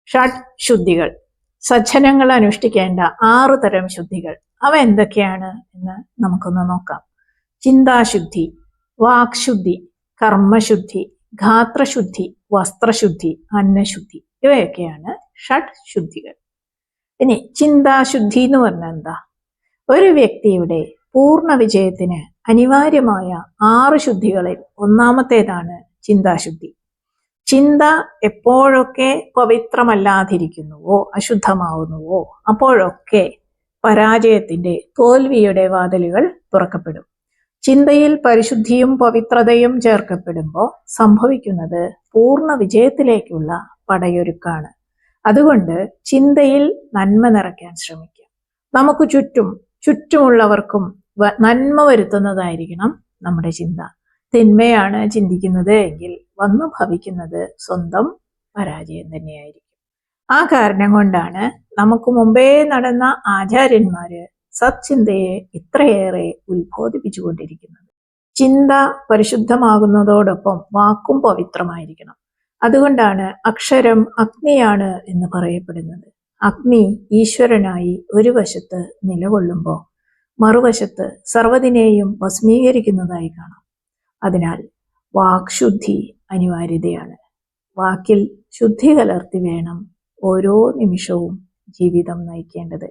ഷഡ് ശുദ്ധികൾ, സജ്ജനങ്ങൾ അനുഷ്ഠിക്കേണ്ട 6 തരം ശുദ്ധികൾ. അവ എന്തൊക്കെയാണ് എന്ന് നമുക്കൊന്ന് നോക്കാം. ചിന്താശുദ്ധി, വാക്ശുദ്ധി, കർമ്മശുദ്ധി, ഗാത്രശുദ്ധി, വസ്ത്രശുദ്ധി, അന്നശുദ്ധി. ഇവയൊക്കെയാണ് ഷഡ് ശുദ്ധികൾ. ഇനി ചിന്താശുദ്ധി എന്ന് പറഞ്ഞാൽ എന്താ? ഒരു വ്യക്തിയുടെ പൂർണ്ണ വിജയത്തിന് അനിവാര്യമായ 6 ശുദ്ധികളിൽ ഒന്നാമത്തേതാണ് ചിന്താശുദ്ധി. ചിന്ത എപ്പോഴൊക്കെ പവിത്രമല്ലാതിരിക്കുന്നുവോ, അശുദ്ധമാവുന്നുവോ, അപ്പോഴൊക്കെ പരാജയത്തിന്റെ, തോൽവിയുടെ വാതിലുകൾ തുറക്കപ്പെടും. ചിന്തയിൽ പരിശുദ്ധിയും പവിത്രതയും ചേർക്കപ്പെടുമ്പോൾ സംഭവിക്കുന്നത് പൂർണ്ണ വിജയത്തിലേക്കുള്ള പടയൊരുക്കാണ്. അതുകൊണ്ട് ചിന്തയിൽ നന്മ നിറയ്ക്കാൻ ശ്രമിക്കുക. നമുക്ക് ചുറ്റുമുള്ളവർക്കും നന്മ വരുത്തുന്നതായിരിക്കണം നമ്മുടെ ചിന്ത. തിന്മയാണ് ചിന്തിക്കുന്നത് എങ്കിൽ വന്നു ഭവിക്കുന്നത് സ്വന്തം പരാജയം തന്നെയായിരിക്കും. ആ കാരണം കൊണ്ടാണ് നമുക്ക് മുമ്പേ നടന്ന ആചാര്യന്മാര് സത്ചിന്തയെ ഇത്രയേറെ ഉത്ബോധിപ്പിച്ചുകൊണ്ടിരിക്കുന്നത്. ചിന്ത പരിശുദ്ധമാകുന്നതോടൊപ്പം വാക്കും പവിത്രമായിരിക്കണം. അതുകൊണ്ടാണ് അക്ഷരം അഗ്നിയാണ് എന്ന് പറയപ്പെടുന്നത്. അഗ്നി ഈശ്വരനായി ഒരു വശത്ത് നിലകൊള്ളുമ്പോൾ മറുവശത്ത് സർവ്വതിനെയും ഭസ്മീകരിക്കുന്നതായി കാണാം. അതിനാൽ വാക്ശുദ്ധി അനിവാര്യതയാണ്. വാക്കിൽ ശുദ്ധി കലർത്തി വേണം ഓരോ നിമിഷവും ജീവിതം നയിക്കേണ്ടത്.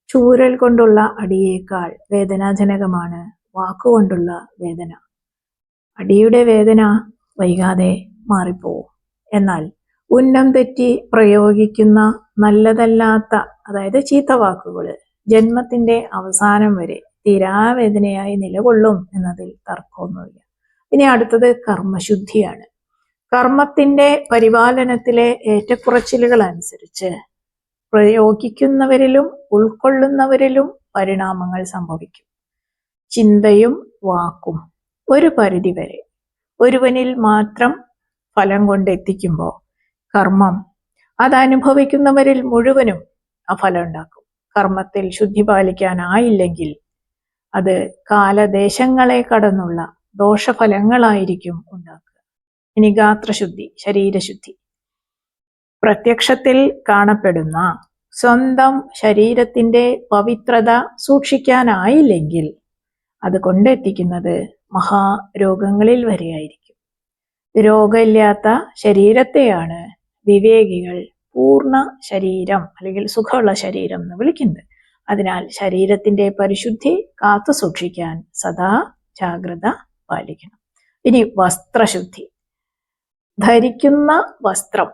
ചൂരൽ കൊണ്ടുള്ള അടിയേക്കാൾ വേദനാജനകമാണ് വാക്കുകൊണ്ടുള്ള വേദന. അടിയുടെ വേദന വൈകാതെ മാറിപ്പോവും. എന്നാൽ ഉന്നം തെറ്റി പ്രയോഗിക്കുന്ന നല്ലതല്ലാത്ത, അതായത് ചീത്ത വാക്കുകൾ ജന്മത്തിന്റെ അവസാനം വരെ തീരാവേദനയായി നിലകൊള്ളും എന്നതിൽ തർക്കമൊന്നുമില്ല. ഇനി അടുത്തത് കർമ്മശുദ്ധിയാണ്. കർമ്മത്തിന്റെ പരിപാലനത്തിലെ ഏറ്റക്കുറച്ചിലുകൾ അനുസരിച്ച് പ്രയോഗിക്കുന്നവരിലും ഉൾക്കൊള്ളുന്നവരിലും പരിണാമങ്ങൾ സംഭവിക്കും. ചിന്തയും വാക്കും ഒരു പരിധിവരെ ഒരുവനിൽ മാത്രം ഫലം കൊണ്ടെത്തിക്കുമ്പോൾ കർമ്മം അതനുഭവിക്കുന്നവരിൽ മുഴുവനും ആ ഫലം ഉണ്ടാക്കും. കർമ്മത്തിൽ ശുദ്ധി പാലിക്കാനായില്ലെങ്കിൽ അത് കാലദേശങ്ങളെ കടന്നുള്ള ദോഷഫലങ്ങളായിരിക്കും ഉണ്ടാക്കുക. ഇനി ഗാത്രശുദ്ധി, ശരീരശുദ്ധി. പ്രത്യക്ഷത്തിൽ കാണപ്പെടുന്ന സ്വന്തം ശരീരത്തിന്റെ പവിത്രത സൂക്ഷിക്കാനായില്ലെങ്കിൽ അത് കൊണ്ടെത്തിക്കുന്നത് മഹാരോഗങ്ങളിൽ വരെയായിരിക്കും. രോഗമില്ലാത്ത ശരീരത്തെയാണ് വിവേകികൾ പൂർണ്ണ ശരീരം അല്ലെങ്കിൽ സുഖമുള്ള ശരീരം എന്ന് വിളിക്കുന്നത്. അതിനാൽ ശരീരത്തിന്റെ പരിശുദ്ധി കാത്തു സൂക്ഷിക്കാൻ സദാ ജാഗ്രത പാലിക്കണം. ഇനി വസ്ത്രശുദ്ധി. ധരിക്കുന്ന വസ്ത്രം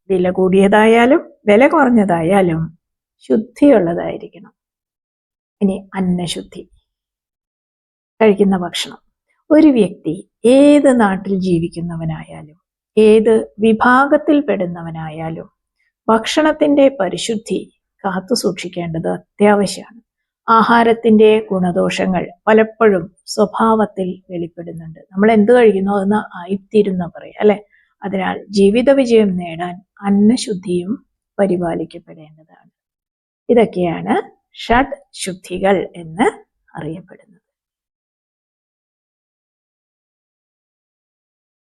വില കൂടിയതായാലും വില കുറഞ്ഞതായാലും ശുദ്ധിയുള്ളതായിരിക്കണം. ഇനി അന്നശുദ്ധി, കഴിക്കുന്ന ഭക്ഷണം. ഒരു വ്യക്തി ഏത് നാട്ടിൽ ജീവിക്കുന്നവനായാലും ഏത് വിഭാഗത്തിൽ പെടുന്നവനായാലും ഭക്ഷണത്തിന്റെ പരിശുദ്ധി കാത്തു സൂക്ഷിക്കേണ്ടത് അത്യാവശ്യമാണ്. ആഹാരത്തിന്റെ ഗുണദോഷങ്ങൾ പലപ്പോഴും സ്വഭാവത്തിൽ വെളിപ്പെടുന്നുണ്ട്. നമ്മൾ എന്ത് കഴിക്കുന്നോ എന്ന് ആയിത്തീരുന്ന പറയാം അല്ലെ. അതിനാൽ ജീവിത വിജയം നേടാൻ അന്നശുദ്ധിയും പരിപാലിക്കപ്പെടേണ്ടതാണ്. ഇതൊക്കെയാണ് ഷഡ് ശുദ്ധികൾ എന്ന് അറിയപ്പെടുന്നത്.